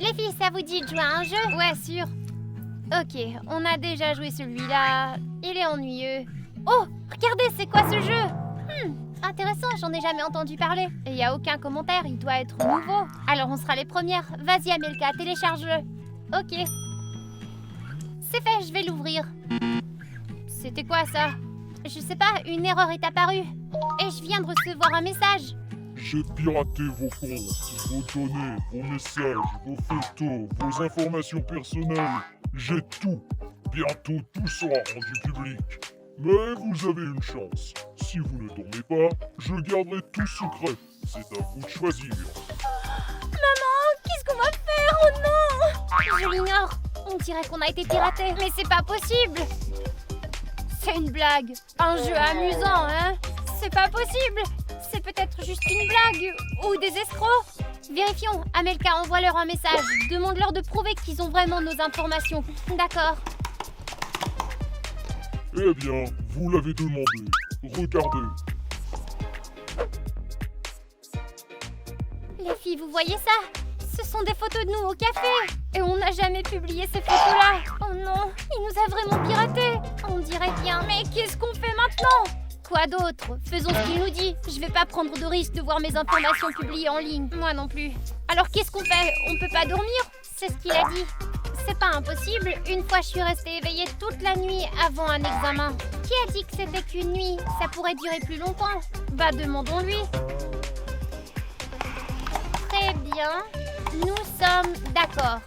Les filles, ça vous dit de jouer à un jeu? Ouais, sûr. Ok, on a déjà joué celui-là. Il est ennuyeux. Oh, regardez, c'est quoi ce jeu? Intéressant, j'en ai jamais entendu parler. Et il n'y a aucun commentaire, il doit être nouveau. Alors on sera les premières. Vas-y Amelka, télécharge-le. Ok. C'est fait, je vais l'ouvrir. C'était quoi ça? Je sais pas, une erreur est apparue. Et je viens de recevoir un message. J'ai piraté vos comptes, vos données, vos messages, vos photos, vos informations personnelles. J'ai tout. Bientôt tout sera rendu public. Mais vous avez une chance. Si vous ne dormez pas, je garderai tout secret. C'est à vous de choisir. Maman, qu'est-ce qu'on va faire? Oh non! Je l'ignore. On dirait qu'on a été piraté. Mais c'est pas possible. C'est une blague. Un jeu amusant, hein? C'est pas possible. C'est peut-être juste une blague. Ou des escrocs. Vérifions. Amelka, envoie-leur un message. Demande-leur de prouver qu'ils ont vraiment nos informations. D'accord. Eh bien, vous l'avez demandé. Regardez. Les filles, vous voyez ça? Ce sont des photos de nous au café. Et on n'a jamais publié ces photos-là. Oh non, il nous a vraiment piratés. On dirait bien. Mais qu'est-ce qu'on fait maintenant? Quoi d'autre? Faisons ce qu'il nous dit. Je vais pas prendre de risque de voir mes informations publiées en ligne. Moi non plus. Alors qu'est-ce qu'on fait? On peut pas dormir? C'est ce qu'il a dit. C'est pas impossible. Une fois, je suis restée éveillée toute la nuit avant un examen. Qui a dit que c'était qu'une nuit? Ça pourrait durer plus longtemps. Bah, demandons-lui. Très bien. Nous sommes d'accord.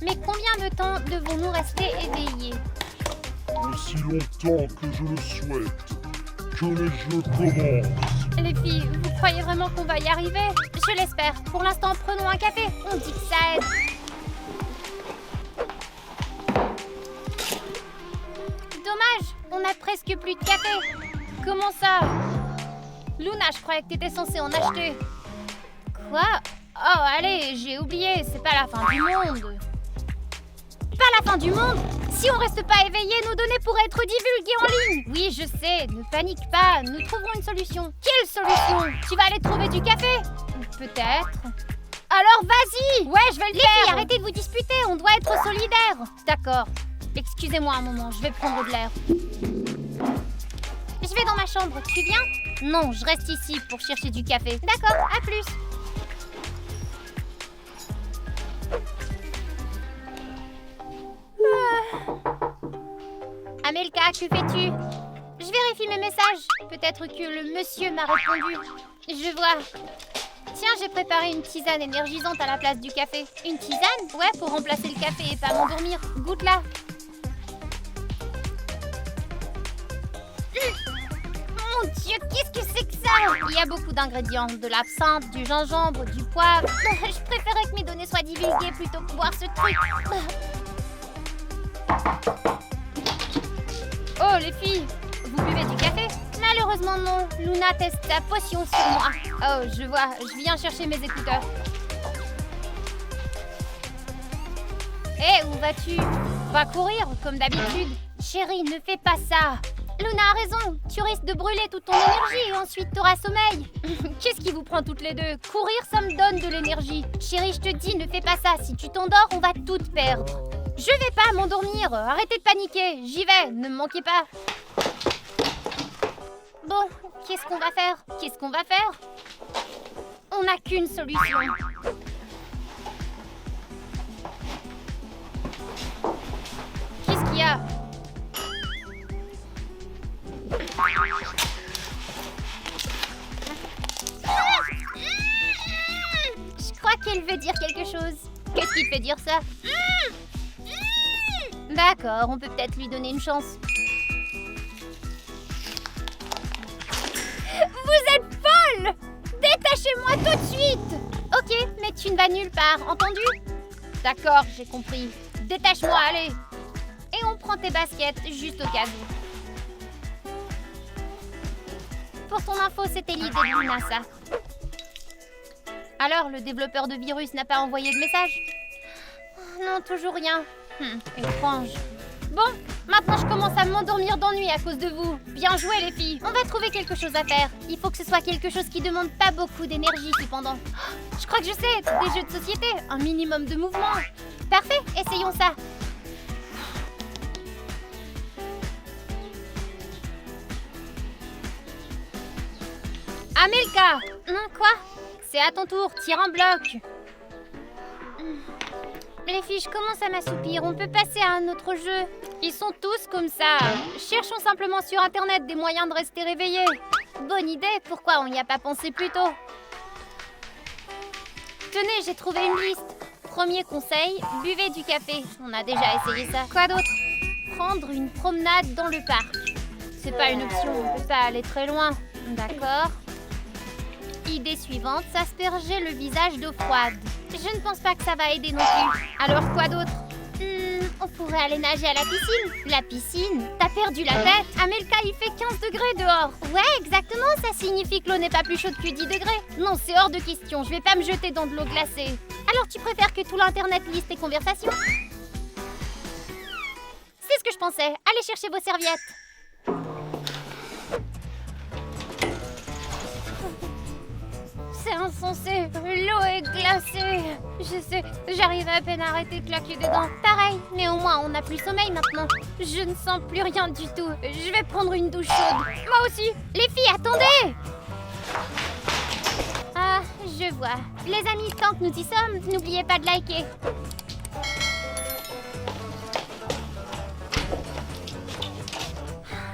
Mais combien de temps devons-nous rester éveillés? Aussi longtemps que je le souhaite. Que les jeux commencent. Les filles, vous croyez vraiment qu'on va y arriver? Je l'espère. Pour l'instant, prenons un café. On dit que ça aide. Dommage, on a presque plus de café. Comment ça? Luna, je croyais que t'étais censée en acheter. Quoi? Oh, allez, j'ai oublié, c'est pas la fin du monde. Pas la fin du monde? Si on reste pas éveillé, nos données pourraient être divulguées en ligne. Oui, je sais, ne panique pas, nous trouverons une solution. Quelle solution? Tu vas aller trouver du café? Peut-être. Alors vas-y! Ouais, je vais le faire! Les filles, arrêtez de vous disputer, on doit être solidaires. D'accord. Excusez-moi un moment, je vais prendre de l'air. Je vais dans ma chambre, tu viens? Non, je reste ici pour chercher du café. D'accord, à plus. Amelka, que fais-tu? Je vérifie mes messages. Peut-être que le monsieur m'a répondu. Je vois. Tiens, j'ai préparé une tisane énergisante à la place du café. Une tisane? Ouais, pour remplacer le café et pas m'endormir. Goûte-la. Mon Dieu, qu'est-ce que c'est que ça? Il y a beaucoup d'ingrédients. De l'absinthe, du gingembre, du poivre. Je préférais que mes données soient divulguées plutôt que boire ce truc. Oh, les filles, vous buvez du café? Malheureusement, non. Luna teste sa potion sur moi. Oh, je vois. Je viens chercher mes écouteurs. Hé, où vas-tu? Va courir, comme d'habitude. Chérie, ne fais pas ça. Luna a raison. Tu risques de brûler toute ton énergie et ensuite t'auras sommeil. Qu'est-ce qui vous prend toutes les deux? Courir, ça me donne de l'énergie. Chérie, je te dis, ne fais pas ça. Si tu t'endors, on va toutes perdre. Je vais pas m'endormir. Arrêtez de paniquer. J'y vais. Ne me manquez pas. Bon, qu'est-ce qu'on va faire? Qu'est-ce qu'on va faire? On n'a qu'une solution. Qu'est-ce qu'il y a? Je crois qu'elle veut dire quelque chose. Qu'est-ce qui te fait dire ça? D'accord, on peut peut-être lui donner une chance. Vous êtes folle! Détachez-moi tout de suite! Ok, mais tu ne vas nulle part, entendu? D'accord, j'ai compris. Détache-moi, allez! Et on prend tes baskets, juste au cas où. Pour ton info, c'était l'idée de Luna, ça. Alors, le développeur de virus n'a pas envoyé de message? Non, toujours rien. Étrange. Bon, maintenant je commence à m'endormir d'ennui à cause de vous. Bien joué les filles. On va trouver quelque chose à faire. Il faut que ce soit quelque chose qui demande pas beaucoup d'énergie cependant. Oh, je crois que je sais, des jeux de société, un minimum de mouvement. Parfait, essayons ça. Amelka! Quoi? C'est à ton tour, tire un bloc. Les filles, je commence à m'assoupir. On peut passer à un autre jeu. Ils sont tous comme ça. Cherchons simplement sur Internet des moyens de rester réveillés. Bonne idée, pourquoi on n'y a pas pensé plus tôt? Tenez, j'ai trouvé une liste. Premier conseil, buvez du café. On a déjà essayé ça. Quoi d'autre? Prendre une promenade dans le parc. C'est pas une option, on peut pas aller très loin. D'accord. Idée suivante, s'asperger le visage d'eau froide. Je ne pense pas que ça va aider non plus. Alors quoi d'autre? On pourrait aller nager à la piscine. La piscine? T'as perdu la tête? Amelka, il fait 15 degrés dehors. Ouais, exactement, ça signifie que l'eau n'est pas plus chaude que 10 degrés. Non, c'est hors de question, je vais pas me jeter dans de l'eau glacée. Alors tu préfères que tout l'internet lise tes conversations? C'est ce que je pensais. Allez chercher vos serviettes. C'est insensé, l'eau est glacée. Je sais, j'arrive à peine à arrêter de claquer des dents. Pareil, mais au moins on n'a plus sommeil maintenant. Je ne sens plus rien du tout. Je vais prendre une douche chaude. Moi aussi. Les filles, attendez! Ah, je vois. Les amis, tant que nous y sommes, n'oubliez pas de liker.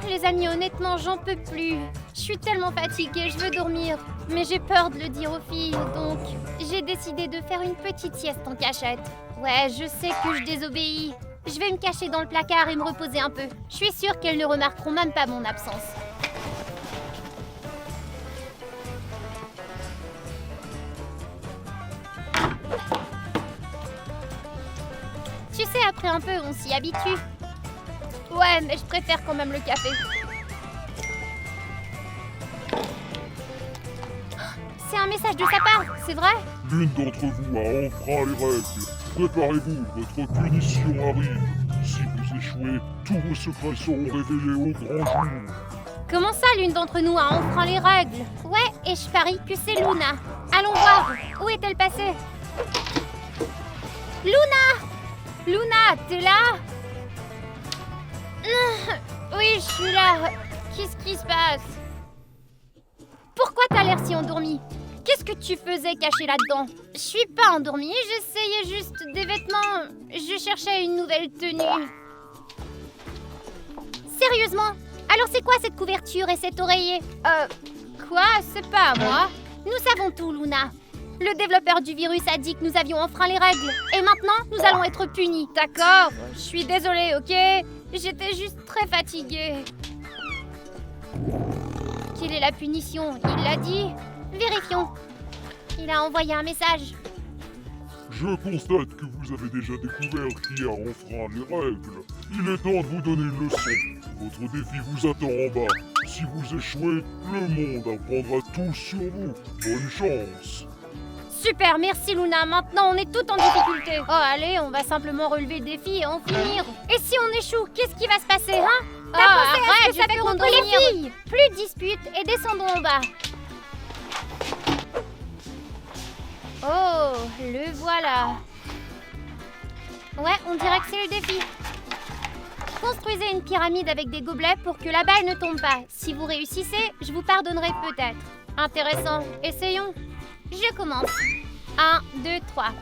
Les amis, honnêtement, j'en peux plus. Je suis tellement fatiguée, je veux dormir. Mais j'ai peur de le dire aux filles, donc j'ai décidé de faire une petite sieste en cachette. Ouais, je sais que je désobéis. Je vais me cacher dans le placard et me reposer un peu. Je suis sûre qu'elles ne remarqueront même pas mon absence. Tu sais, après un peu, on s'y habitue. Ouais, mais je préfère quand même le café. C'est un message de sa part, c'est vrai? L'une d'entre vous a enfreint les règles. Préparez-vous, votre punition arrive. Si vous échouez, tous vos secrets seront révélés au grand jour. Comment ça, l'une d'entre nous a enfreint les règles? Ouais, et je parie que c'est Luna. Allons voir, où est-elle passée? Luna! Luna, t'es là? Oui, je suis là. Qu'est-ce qui se passe? Pourquoi t'as l'air si endormie? Qu'est-ce que tu faisais caché là-dedans? Je suis pas endormie, j'essayais juste des vêtements. Je cherchais une nouvelle tenue. Sérieusement? Alors c'est quoi cette couverture et cet oreiller? Quoi? C'est pas à moi. Nous savons tout, Luna. Le développeur du virus a dit que nous avions enfreint les règles. Et maintenant, nous allons être punis. D'accord, je suis désolée, ok? J'étais juste très fatiguée. Quelle est la punition? Il l'a dit? Vérifions. Il a envoyé un message. Je constate que vous avez déjà découvert qui a enfreint les règles. Il est temps de vous donner une leçon. Votre défi vous attend en bas. Si vous échouez, le monde apprendra tout sur vous. Bonne chance. Super, merci Luna. Maintenant, on est toutes en difficulté. Oh, allez, on va simplement relever le défi et en finir. Et si on échoue, qu'est-ce qui va se passer, hein? Arrête, je peux contre les filles. Plus de disputes et descendons en bas. Oh, le voilà. Ouais, on dirait que c'est le défi. Construisez une pyramide avec des gobelets pour que la balle ne tombe pas. Si vous réussissez, je vous pardonnerai peut-être. Intéressant. Essayons. Je commence. 1, 2, 3.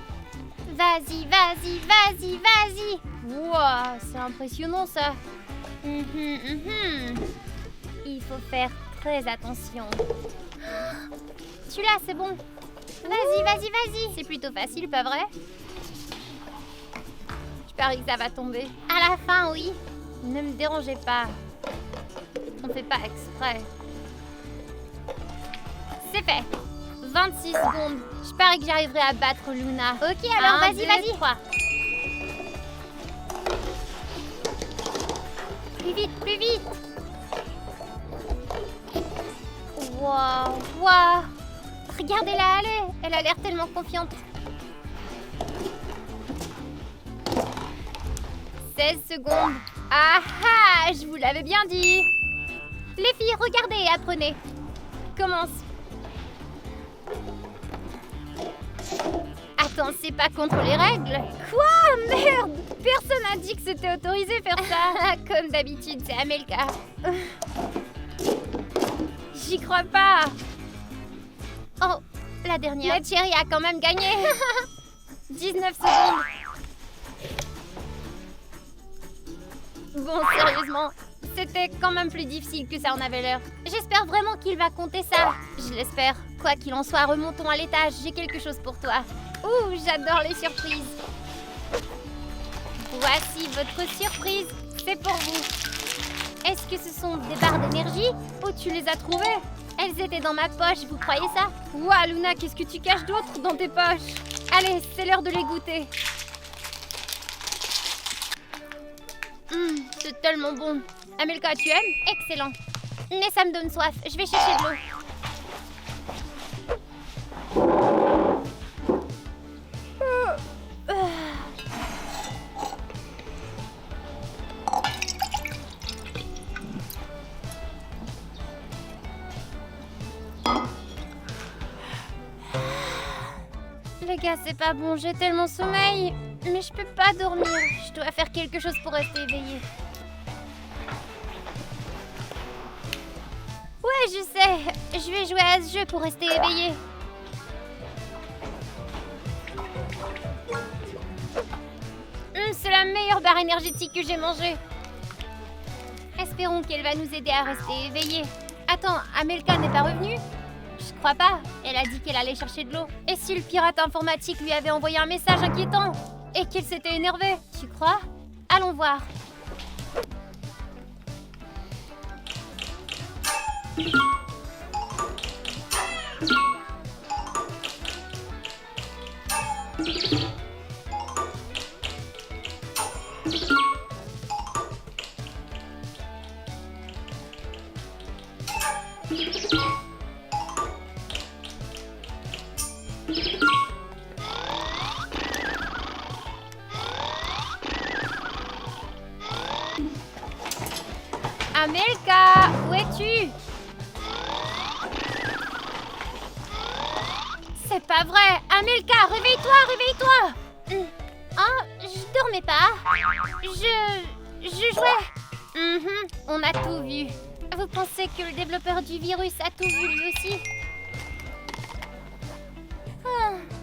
Vas-y, vas-y, vas-y, vas-y. Wow, c'est impressionnant ça. Il faut faire très attention. Celui-là, c'est bon. Vas-y, vas-y, vas-y. C'est plutôt facile, pas vrai? Je parie que ça va tomber. À la fin, oui. Ne me dérangez pas. On fait pas exprès. C'est fait. 26 secondes. Je parie que j'arriverai à battre Luna. Ok, alors vas-y, vas-y. 3. Plus vite, plus vite. Waouh, waouh. Regardez-la aller. Elle a l'air tellement confiante. 16 secondes. Ah ah, je vous l'avais bien dit. Les filles, regardez et apprenez. Commence. Attends, c'est pas contre les règles? Quoi? Merde! Personne n'a dit que c'était autorisé faire ça. Comme d'habitude, c'est Amelka. J'y crois pas. Oh, la dernière. La Cherry a quand même gagné. 19 secondes. Bon, sérieusement, c'était quand même plus difficile que ça en avait l'air. J'espère vraiment qu'il va compter ça. Je l'espère. Quoi qu'il en soit, remontons à l'étage. J'ai quelque chose pour toi. Ouh, j'adore les surprises. Voici votre surprise. C'est pour vous. Est-ce que ce sont des barres d'énergie? Où tu les as trouvées? Elles étaient dans ma poche, vous croyez ça? Ouah, Luna, qu'est-ce que tu caches d'autre dans tes poches? Allez, c'est l'heure de les goûter. C'est tellement bon. Amelka, tu aimes? Excellent. Mais ça me donne soif. Je vais chercher de l'eau. Les gars, c'est pas bon. J'ai tellement sommeil. Mais je peux pas dormir. Je dois faire quelque chose pour rester éveillée. Ouais, je sais. Je vais jouer à ce jeu pour rester éveillée. C'est la meilleure barre énergétique que j'ai mangée. Espérons qu'elle va nous aider à rester éveillée. Attends, Amelka n'est pas revenue? Je crois pas. Elle a dit qu'elle allait chercher de l'eau. Et si le pirate informatique lui avait envoyé un message inquiétant? Et qu'il s'était énervé? Tu crois? Allons voir. Amelka, où es-tu? C'est pas vrai! Amelka, réveille-toi, réveille-toi! Hein? Je dormais pas. Je jouais. On a tout vu. Vous pensez que le développeur du virus a tout vu lui aussi?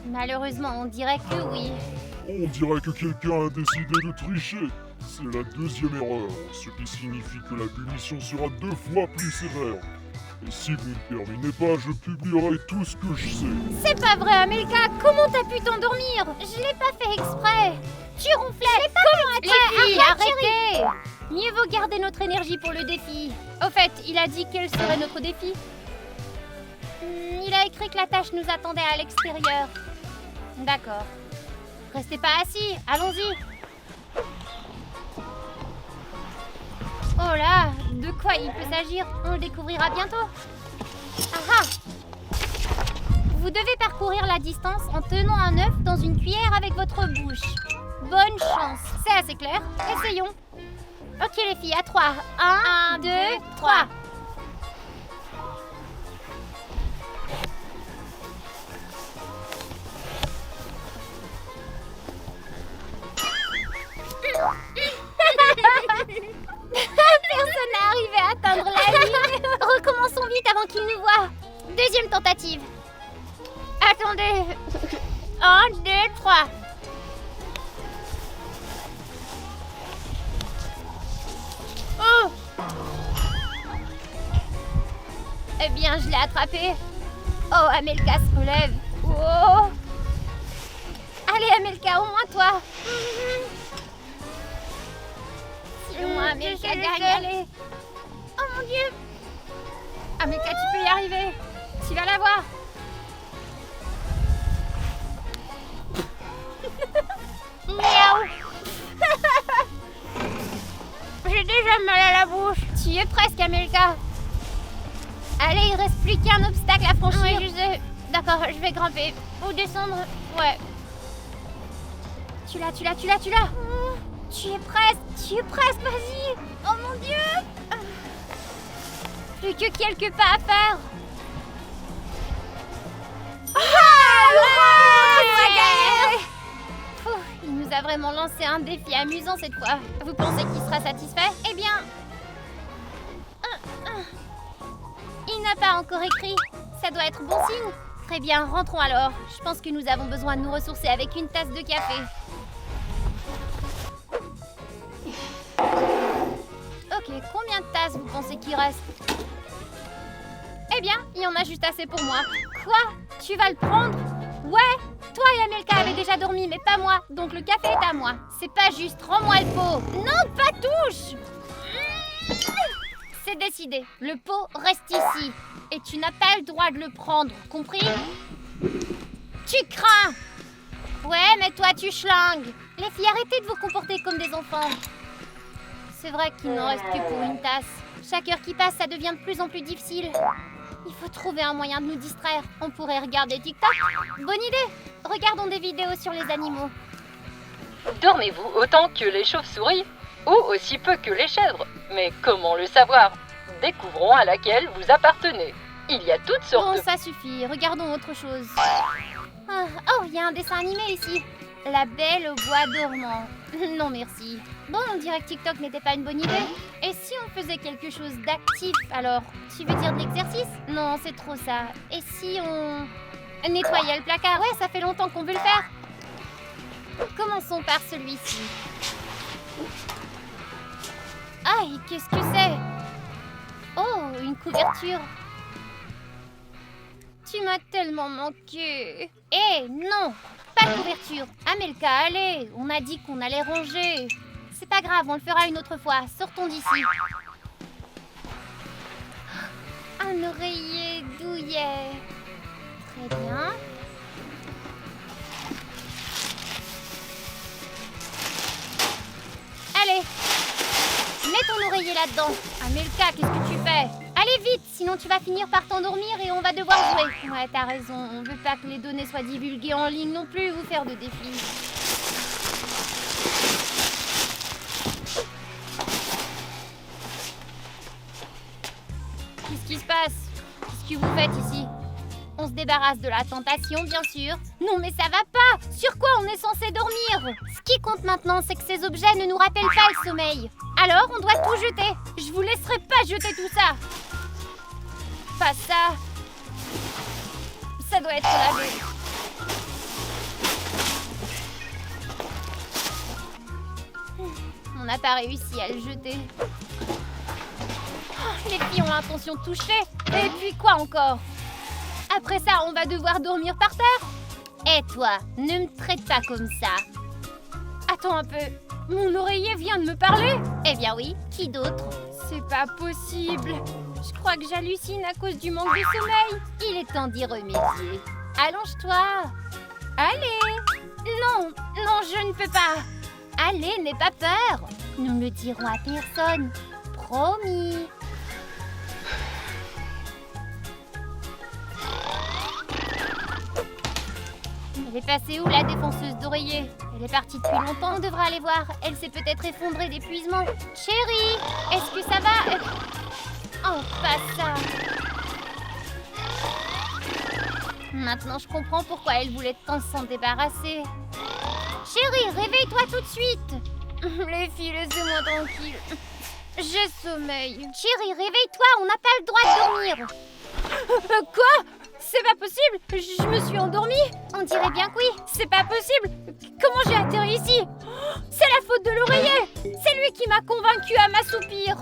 Malheureusement, on dirait que oui. On dirait que quelqu'un a décidé de tricher. C'est la deuxième erreur, ce qui signifie que la punition sera 2 fois plus sévère. Et si vous ne terminez pas, je publierai tout ce que je sais. C'est pas vrai, Amelka! Comment t'as pu t'endormir? Je l'ai pas fait exprès! Tu ronflais! Comment as-tu pu? Arrêtez! Mieux vaut garder notre énergie pour le défi. Au fait, il a dit quel serait notre défi? Il a écrit que la tâche nous attendait à l'extérieur. D'accord. Restez pas assis, allons-y! Oh là, de quoi il peut s'agir? On le découvrira bientôt. Ah ah! Vous devez parcourir la distance en tenant un œuf dans une cuillère avec votre bouche. Bonne chance. C'est assez clair. Essayons. Ok les filles, à 3. 1, 2, 3. Personne n'a arrivé à atteindre la ligne. Recommençons vite avant qu'il nous voie. Deuxième tentative. Attendez. 1, 2, 3. Oh! Eh bien, je l'ai attrapé. Oh, Amelka se relève. Oh! Allez, Amelka, au moins toi. Si au moins Amelka gagne, allez. Oh mon Dieu! Amelka, tu peux y arriver. Tu vas la voir. Miaou! J'ai déjà mal à la bouche. Tu y es presque, Amelka. Allez, il reste plus qu'un obstacle à franchir. Oui, je sais. D'accord, je vais grimper. Ou descendre. Ouais. Tu l'as. Tu es presque, vas-y. Oh mon Dieu. Plus que quelques pas à faire. Il nous a vraiment lancé un défi amusant cette fois. Vous pensez qu'il sera satisfait? Eh bien... Il n'a pas encore écrit. Ça doit être bon signe. Très bien, rentrons alors. Je pense que nous avons besoin de nous ressourcer avec une tasse de café. Ok, combien de tasses vous pensez qu'il reste? Eh bien, il y en a juste assez pour moi. Quoi? Tu vas le prendre? Ouais, toi et Amelka avez déjà dormi, mais pas moi. Donc le café est à moi. C'est pas juste, rends-moi le pot. Non, pas touche. C'est décidé. Le pot reste ici. Et tu n'as pas le droit de le prendre, compris? Tu crains. Ouais, mais toi tu schlingues. Les filles, arrêtez de vous comporter comme des enfants. C'est vrai qu'il n'en reste que pour une tasse. Chaque heure qui passe, ça devient de plus en plus difficile. Il faut trouver un moyen de nous distraire. On pourrait regarder TikTok. Bonne idée. Regardons des vidéos sur les animaux. Dormez-vous autant que les chauves-souris ou aussi peu que les chèvres? Mais comment le savoir? Découvrons à laquelle vous appartenez. Il y a toutes sortes Bon, de... ça suffit. Regardons autre chose. Oh, il y a un dessin animé ici. La Belle au bois dormant. Non, merci. Bon, on dirait que TikTok n'était pas une bonne idée. Et si on faisait quelque chose d'actif, alors? Tu veux dire de l'exercice? Non, c'est trop ça. Et si on nettoyait le placard? Ouais, ça fait longtemps qu'on veut le faire. Commençons par celui-ci. Aïe, qu'est-ce que c'est? Oh, une couverture. Tu m'as tellement manqué. Eh, non, pas de couverture. Amelka, allez, on a dit qu'on allait ranger. C'est pas grave, on le fera une autre fois. Sortons d'ici. Un oreiller douillet. Très bien. Allez, mets ton oreiller là-dedans. Amelka, qu'est-ce que tu fais? Allez vite, sinon tu vas finir par t'endormir et on va devoir jouer. Ouais, t'as raison, on veut pas que les données soient divulguées en ligne non plus, vous faire de défis. Qu'est-ce qui se passe? Qu'est-ce que vous faites ici? On se débarrasse de la tentation, bien sûr. Non, mais ça va pas! Sur quoi on est censé dormir? Ce qui compte maintenant, c'est que ces objets ne nous rappellent pas le sommeil. Alors, on doit tout jeter. Je vous laisserai pas jeter tout ça. Pas ça. Ça doit être lavé. On n'a pas réussi à le jeter. Oh, les filles ont l'intention de tout jeter. Et puis quoi encore? Après ça, on va devoir dormir par terre. Et toi, ne me traite pas comme ça. Attends un peu. Mon oreiller vient de me parler? Eh bien oui, qui d'autre? C'est pas possible. Je crois que j'hallucine à cause du manque de sommeil. Il est temps d'y remédier. Allonge-toi. Allez. Non, non, je ne peux pas. Allez, n'aie pas peur. Nous ne le dirons à personne. Promis. Elle est passée où, la défonceuse d'oreiller? Elle est partie depuis longtemps, on devra aller voir. Elle s'est peut-être effondrée d'épuisement. Chérie, est-ce que ça va? Oh, pas ça. Maintenant, je comprends pourquoi elle voulait tant s'en débarrasser. Chérie, réveille-toi tout de suite. Les filles, laissez-moi tranquille. J'ai sommeil. Chérie, réveille-toi, on n'a pas le droit de dormir. Quoi? C'est pas possible! Je me suis endormie! On dirait bien que oui! C'est pas possible! Comment j'ai atterri ici? Oh, c'est la faute de l'oreiller! C'est lui qui m'a convaincue à m'assoupir!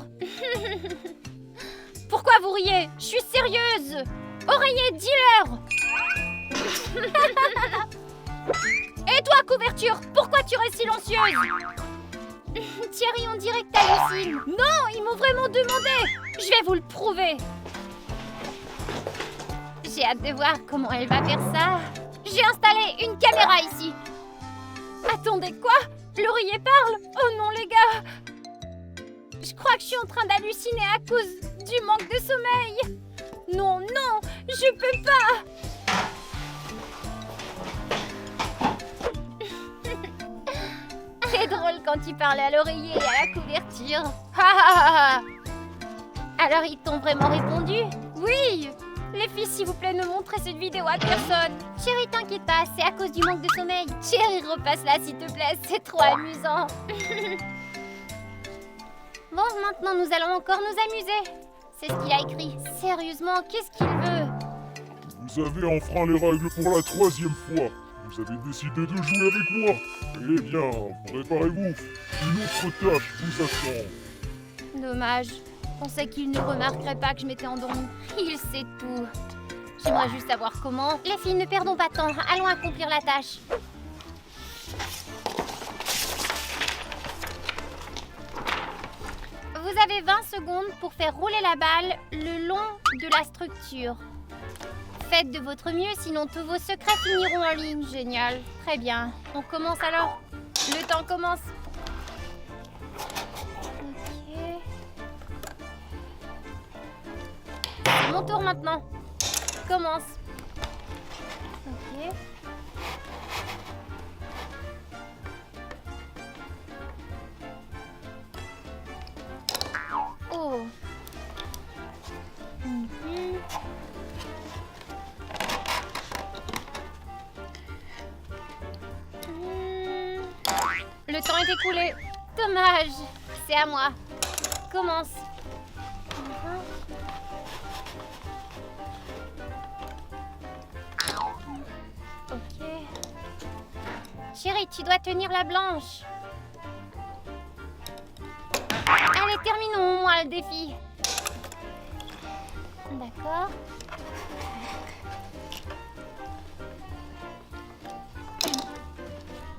Pourquoi vous riez? Je suis sérieuse! Oreiller, dis-leur! Et toi, couverture, pourquoi tu restes silencieuse? Thierry, on dirait que t'hallucines! Non, ils m'ont vraiment demandé! Je vais vous le prouver! J'ai hâte de voir comment elle va faire ça. J'ai installé une caméra ici. Attendez, quoi? L'oreiller parle? Oh non, les gars. Je crois que je suis en train d'halluciner à cause du manque de sommeil. Non, non, je peux pas. C'était drôle quand tu parlais à l'oreiller et à la couverture. Ha ha ha ha. Alors ils t'ont vraiment répondu? Oui. Les filles, s'il vous plaît, ne montrez cette vidéo à personne. Chérie, t'inquiète pas, c'est à cause du manque de sommeil. Chérie, repasse-la s'il te plaît, c'est trop amusant. Bon, maintenant nous allons encore nous amuser. C'est ce qu'il a écrit. Sérieusement, qu'est-ce qu'il veut? Vous avez enfreint les règles pour la 3e fois. Vous avez décidé de jouer avec moi. Eh bien, préparez-vous. Une autre tâche vous attend. Dommage. Je pensais qu'il ne remarquerait pas que je m'étais endormie. Il sait tout. J'aimerais juste savoir comment. Les filles, ne perdons pas de temps. Allons accomplir la tâche. Vous avez 20 secondes pour faire rouler la balle le long de la structure. Faites de votre mieux, sinon tous vos secrets finiront en ligne. Génial. Très bien. On commence alors. Le temps commence. Ok. C'est mon tour maintenant. Commence. Ok. Oh. Mhm. Le temps est écoulé. Dommage. C'est à moi. Commence. Ok. Chérie, tu dois tenir la blanche. Allez, terminons au moins le défi. D'accord.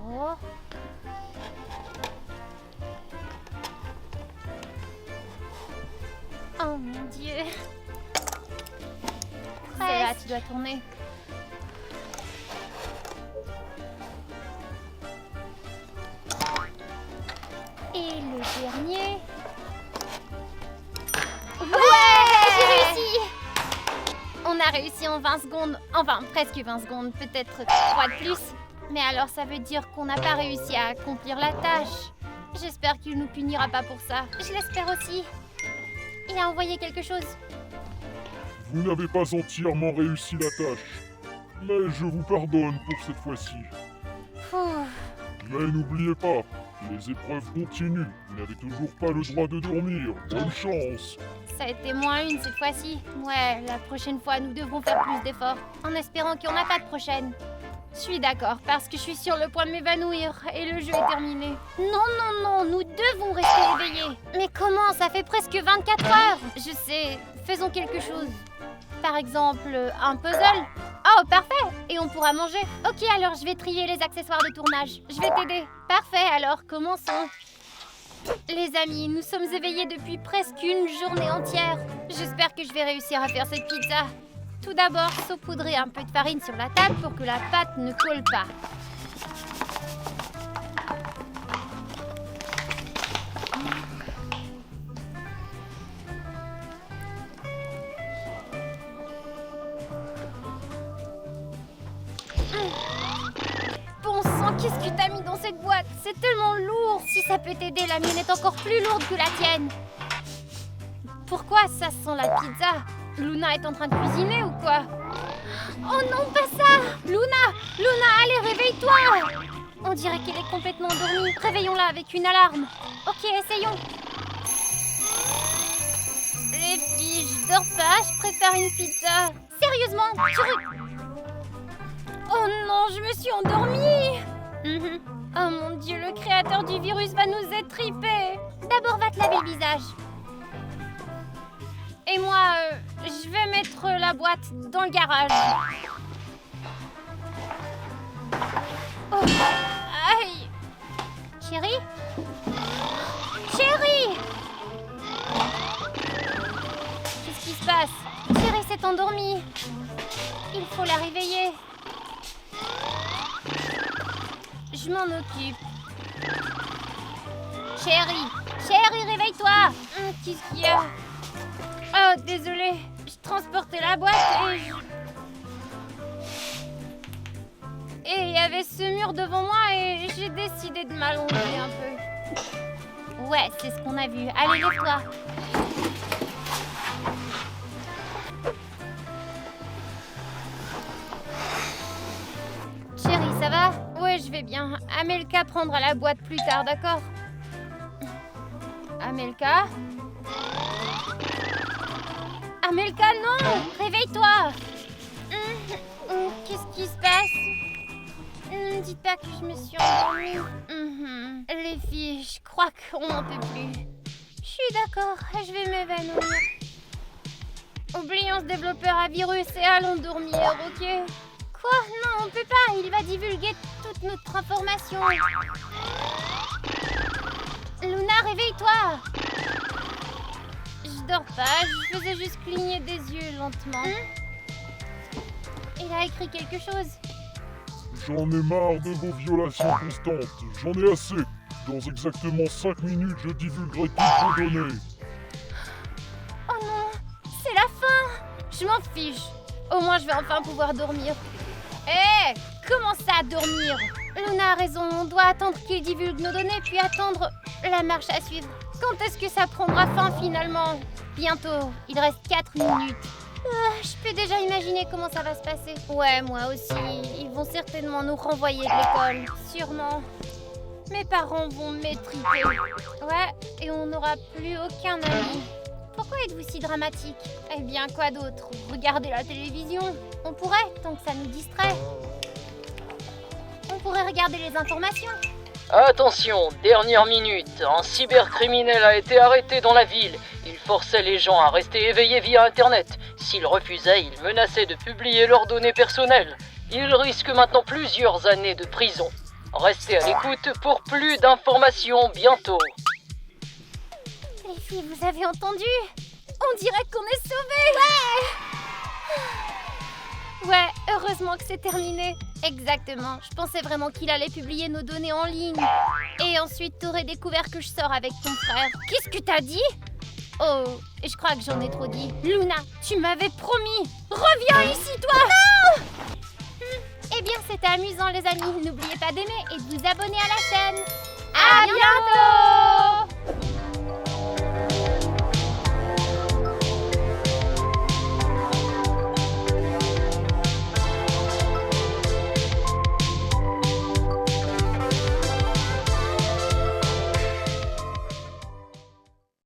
Oh. Oh mon Dieu. C'est là, tu dois tourner. Et le dernier. Ouais, j'ai réussi. On a réussi en 20 secondes. Enfin, presque 20 secondes. Peut-être 3 de plus. Mais alors, ça veut dire qu'on n'a pas réussi à accomplir la tâche. J'espère qu'il ne nous punira pas pour ça. Je l'espère aussi. Il a envoyé quelque chose. Vous n'avez pas entièrement réussi la tâche. Mais je vous pardonne pour cette fois-ci. Ouh. Mais n'oubliez pas, les épreuves continuent. Vous n'avez toujours pas le droit de dormir. Bonne chance. Ça a été -1 cette fois-ci. Ouais, la prochaine fois, nous devrons faire plus d'efforts. En espérant qu'il n'y en a pas de prochaine. Je suis d'accord, parce que je suis sur le point de m'évanouir et le jeu est terminé. Non, non, non, nous devons rester éveillés. Mais comment? Ça fait presque 24 heures. Je sais, faisons quelque chose. Par exemple, un puzzle. Oh, parfait. Et on pourra manger. Ok, alors je vais trier les accessoires de tournage. Je vais t'aider. Parfait, alors commençons. Les amis, nous sommes éveillés depuis presque une journée entière. J'espère que je vais réussir à faire cette pizza. Tout d'abord, saupoudrer un peu de farine sur la table pour que la pâte ne colle pas. Bon sang, qu'est-ce que t'as mis dans cette boîte? C'est tellement lourd. Si ça peut t'aider, la mienne est encore plus lourde que la tienne. Pourquoi ça sent la pizza? Luna est en train de cuisiner ou quoi? Oh non, pas ça! Luna! Luna, allez, réveille-toi! On dirait qu'elle est complètement endormie. Réveillons-la avec une alarme. Ok, essayons. Les filles, je dors pas, je préfère une pizza. Sérieusement, Oh non, je me suis endormie! Oh mon Dieu, le créateur du virus va nous étriper. D'abord, va te laver le visage. Et moi, je vais mettre la boîte dans le garage. Oh, aïe. Chérie? Chérie! Qu'est-ce qui se passe? Chérie s'est endormie. Il faut la réveiller. Je m'en occupe. Chérie! Chérie, réveille-toi! Qu'est-ce qu'il y a? Oh, désolée, je transportais la boîte Et il y avait ce mur devant moi et j'ai décidé de m'allonger un peu. Ouais, c'est ce qu'on a vu. Allez, lève-toi. Chérie, ça va? Ouais, je vais bien. Amelka prendra la boîte plus tard, d'accord? Amelka? Amelka, non! Réveille-toi! Qu'est-ce qui se passe? Dites pas que je me suis endormie. Les filles, je crois qu'on n'en peut plus. Je suis d'accord, je vais m'évanouir. Oublions ce développeur à virus et allons dormir, ok? Quoi? Non, on peut pas, il va divulguer toute notre information. Luna, réveille-toi! Je dors pas, je faisais juste cligner des yeux lentement. Il a écrit quelque chose. J'en ai marre de vos violations constantes. J'en ai assez. Dans exactement 5 minutes, je divulguerai toutes vos données. Oh non, c'est la fin! Je m'en fiche. Au moins, je vais enfin pouvoir dormir. Hé! Comment ça, dormir? Luna a raison, on doit attendre qu'il divulgue nos données, puis attendre la marche à suivre. Quand est-ce que ça prendra fin, finalement? Bientôt, il reste 4 minutes. Je peux déjà imaginer comment ça va se passer. Ouais, moi aussi. Ils vont certainement nous renvoyer de l'école. Sûrement. Mes parents vont m'étriper. Ouais, et on n'aura plus aucun ami. Pourquoi êtes-vous si dramatique? Eh bien, quoi d'autre? Regardez la télévision. On pourrait, tant que ça nous distrait. On pourrait regarder les informations. Attention, dernière minute, un cybercriminel a été arrêté dans la ville. Il forçait les gens à rester éveillés via Internet. S'ils refusaient, il menaçait de publier leurs données personnelles. Il risque maintenant plusieurs années de prison. Restez à l'écoute pour plus d'informations bientôt. Les filles, vous avez entendu? On dirait qu'on est sauvés! Ouais, heureusement que c'est terminé. Exactement, je pensais vraiment qu'il allait publier nos données en ligne. Et ensuite, t'aurais découvert que je sors avec ton frère. Qu'est-ce que t'as dit? Oh, je crois que j'en ai trop dit. Luna, tu m'avais promis. Reviens ici, toi! Non! Eh bien, c'était amusant, les amis. N'oubliez pas d'aimer et de vous abonner à la chaîne. À bientôt!